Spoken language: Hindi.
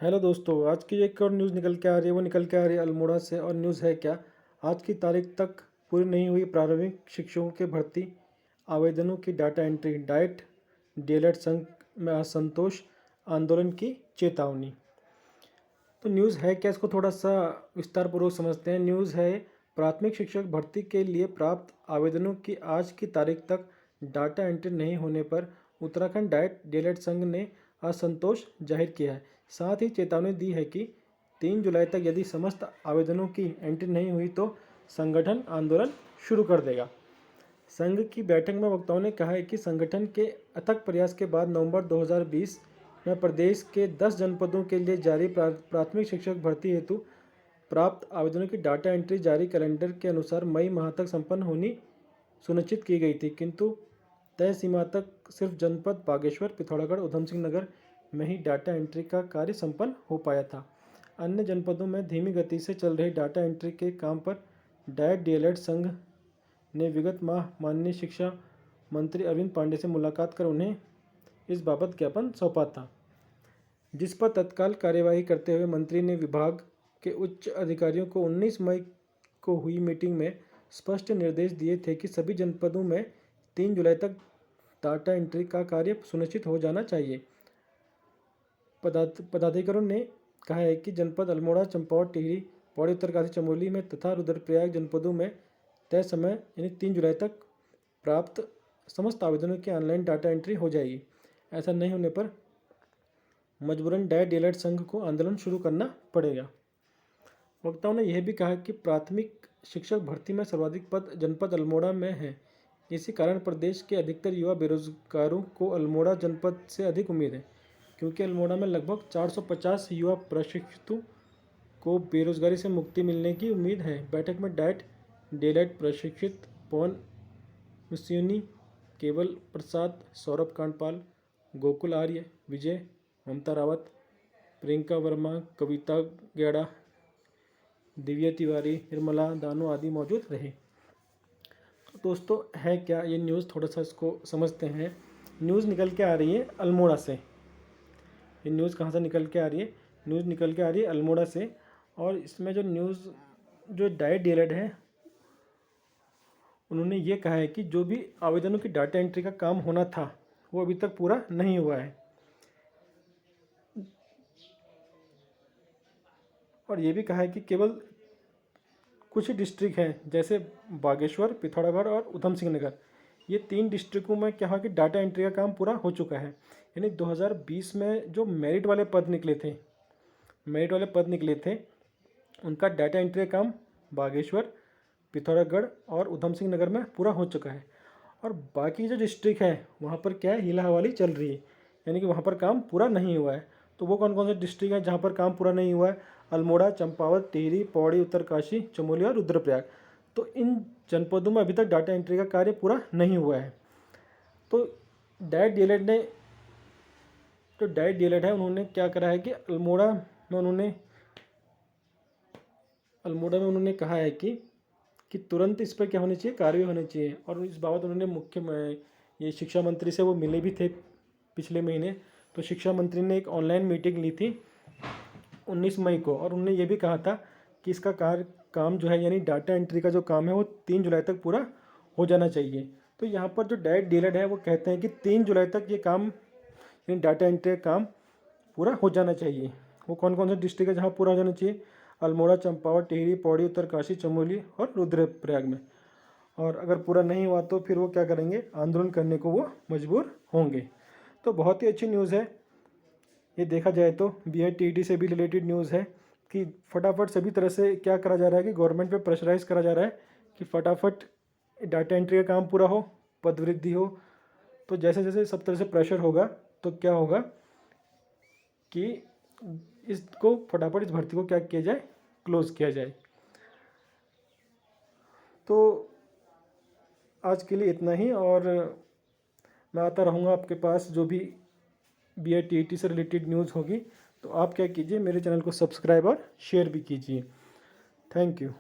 हेलो दोस्तों, आज की एक और न्यूज़ निकल के आ रही है। वो निकल के आ रही है अल्मोड़ा से। और न्यूज़ है क्या, आज की तारीख तक पूरी नहीं हुई प्रारंभिक शिक्षकों के भर्ती आवेदनों की डाटा एंट्री। डाइट डीएलएड संघ में असंतोष, आंदोलन की चेतावनी। तो न्यूज़ है क्या, इसको थोड़ा सा विस्तार पूर्वक समझते हैं। न्यूज़ है, प्राथमिक शिक्षक भर्ती के लिए प्राप्त आवेदनों की आज की तारीख तक डाटा एंट्री नहीं होने पर उत्तराखंड डाइट डीएलएड संघ ने असंतोष जाहिर किया है। साथ ही चेतावनी दी है कि 3 जुलाई तक यदि समस्त आवेदनों की एंट्री नहीं हुई तो संगठन आंदोलन शुरू कर देगा। संघ की बैठक में वक्ताओं ने कहा है कि संगठन के अथक प्रयास के बाद नवंबर 2020 में प्रदेश के 10 जनपदों के लिए जारी प्राथमिक शिक्षक भर्ती हेतु प्राप्त आवेदनों की डाटा एंट्री जारी कैलेंडर के अनुसार मई माह तक संपन्न होनी सुनिश्चित की गई थी, किंतु तय सीमा तक सिर्फ जनपद बागेश्वर, पिथौरागढ़, ऊधम सिंह नगर में ही डाटा एंट्री का कार्य संपन्न हो पाया था। अन्य जनपदों में धीमी गति से चल रही डाटा एंट्री के काम पर डाइट डीएलएड संघ ने विगत माह माननीय शिक्षा मंत्री अरविंद पांडे से मुलाकात कर उन्हें इस बाबत ज्ञापन सौंपा था, जिस पर तत्काल कार्यवाही करते हुए मंत्री ने विभाग के उच्च अधिकारियों को 19 मई को हुई मीटिंग में स्पष्ट निर्देश दिए थे कि सभी जनपदों में 3 जुलाई तक डाटा एंट्री का कार्य सुनिश्चित हो जाना चाहिए। पदाधिकारियों ने कहा है कि जनपद अल्मोड़ा, चंपावत, टिहरी, पौड़ी, उत्तरकाशी, चमोली में तथा रुद्रप्रयाग जनपदों में तय समय यानी 3 जुलाई तक प्राप्त समस्त आवेदनों की ऑनलाइन डाटा एंट्री हो जाएगी। ऐसा नहीं होने पर मजबूरन डाइट डीएलएड संघ को आंदोलन शुरू करना पड़ेगा। वक्ताओं ने यह भी कहा कि प्राथमिक शिक्षक भर्ती में सर्वाधिक पद जनपद अल्मोड़ा में है। इसी कारण प्रदेश के अधिकतर युवा बेरोजगारों को अल्मोड़ा जनपद से अधिक उम्मीद है, क्योंकि अल्मोड़ा में लगभग 450 युवा प्रशिक्षितों को बेरोजगारी से मुक्ति मिलने की उम्मीद है। बैठक में डाइट डीएलएड प्रशिक्षित पवन मिस्यूनी, केवल प्रसाद, सौरभ कांडपाल, गोकुल आर्य, विजय, ममता रावत, प्रियंका वर्मा, कविता गेड़ा, दिव्या तिवारी, निर्मला दानो आदि मौजूद रहे। तो दोस्तों है क्या ये न्यूज़, थोड़ा सा इसको समझते हैं। न्यूज़ निकल के आ रही है अल्मोड़ा से। ये न्यूज़ कहाँ से निकल के आ रही है? न्यूज़ निकल के आ रही है अल्मोड़ा से। और इसमें जो न्यूज़ जो डाइट डीएलएड है, उन्होंने ये कहा है कि जो भी आवेदनों की डाटा एंट्री का काम होना था वो अभी तक पूरा नहीं हुआ है। और ये भी कहा है कि केवल कुछ डिस्ट्रिक्ट हैं जैसे बागेश्वर, पिथौरागढ़ और ऊधम सिंह नगर, ये 3 डिस्ट्रिक्टों में क्या हुआ कि डाटा एंट्री का काम पूरा हो चुका है। यानी 2020 में जो मेरिट वाले पद निकले थे उनका डाटा एंट्री का काम बागेश्वर, पिथौरागढ़ और ऊधम सिंह नगर में पूरा हो चुका है। और बाकी जो डिस्ट्रिक्ट है वहाँ पर क्या है, हीला हवाली चल रही है, यानी कि वहाँ पर काम पूरा नहीं हुआ है। तो वो कौन कौन से डिस्ट्रिक्ट हैं जहाँ पर काम पूरा नहीं हुआ है? अल्मोड़ा, चंपावत, टिहरी, पौड़ी, उत्तरकाशी, चमोली और रुद्रप्रयाग। तो इन जनपदों में अभी तक डाटा एंट्री का कार्य पूरा नहीं हुआ है। तो डाइट डीएलएड है, उन्होंने क्या करा है कि अल्मोड़ा में उन्होंने कहा है कि तुरंत इस पर क्या होनी चाहिए, कार्रवाई होनी चाहिए। और इस बाबत उन्होंने ये शिक्षा मंत्री से वो मिले भी थे पिछले महीने। तो शिक्षा मंत्री ने एक ऑनलाइन मीटिंग ली थी 19 मई को, और उन्होंने ये भी कहा था कि इसका काम जो है, यानी डाटा एंट्री का जो काम है वो 3 जुलाई तक पूरा हो जाना चाहिए। तो यहाँ पर जो डाइट डीएलएड है वो कहते हैं कि 3 जुलाई तक ये काम, यानी डाटा एंट्री का काम पूरा हो जाना चाहिए। वो कौन कौन से डिस्ट्रिक्ट है जहाँ पूरा हो जाना चाहिए? अल्मोड़ा, चंपावत, टिहरी, पौड़ी, उत्तरकाशी, चमोली और रुद्रप्रयाग में। और अगर पूरा नहीं हुआ तो फिर वो क्या करेंगे, आंदोलन करने को वो मजबूर होंगे। तो बहुत ही अच्छी न्यूज़ है ये, देखा जाए तो बीआईटीटी से भी रिलेटेड न्यूज़ है कि फटाफट सभी तरह से क्या करा जा रहा है कि गवर्नमेंट पे प्रेशराइज करा जा रहा है कि फटाफट डाटा एंट्री का काम पूरा हो, पद वृद्धि हो। तो जैसे जैसे सब तरह से प्रेशर होगा तो क्या होगा कि इसको फटाफट, इस भर्ती को क्या किया जाए, क्लोज़ किया जाए। तो आज के लिए इतना ही, और मैं आता रहूँगा आपके पास जो भी बीआईटीटी से रिलेटेड न्यूज़ होगी। तो आप क्या कीजिए, मेरे चैनल को सब्सक्राइब और शेयर भी कीजिए। Thank you.